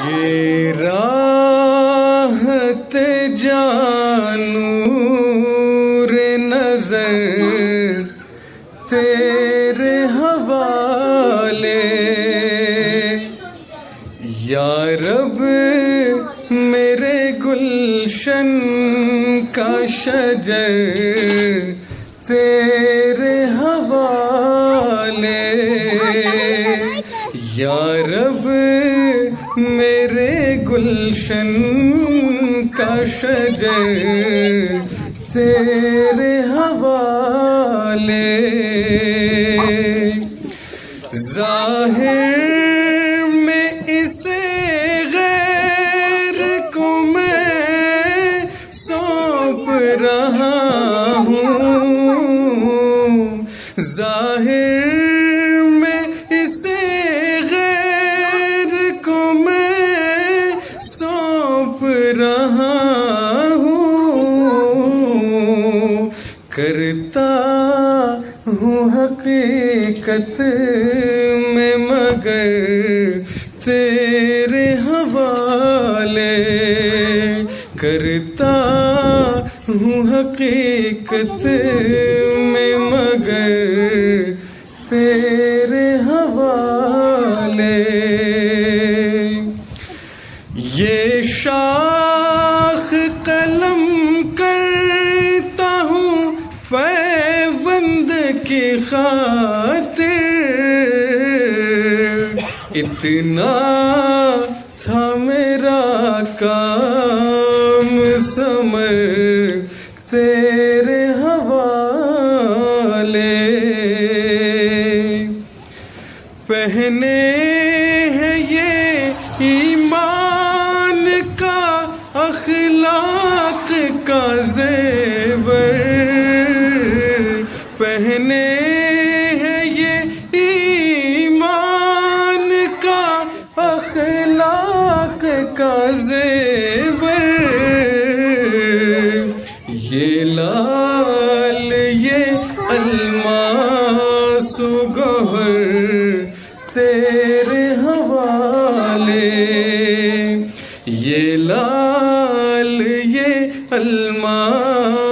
یہ راحت جانور نظر تیرے حوالے، یا رب میرے گلشن کا شجر تیرے حوالے، یا رب میرے گلشن کا شجر تیرے حوالے، ظاہر میں اسے غیر کو میں سونپ رہا ہوں، ظاہر میں اسے غیر کو میں سونپ رہا ہوں، کرتا ہوں حقیقت میں مگر تیرے حوالے، کرتا ہوں حقیقت میں مگر تیرے حوالے، یہ شاخ قلم کرتا ہوں پیوند کی خاطر، اتنا تھا میرا کام ثمر تیرے حوالے، پہنے ہیں یہ ایمان کا اخلاق کا زیور، پہنے ہیں یہ ایمان کا اخلاق کا زیور، یہ لال یہ الماس و گوہر تیرے حوالے، یہ لال یہ الماس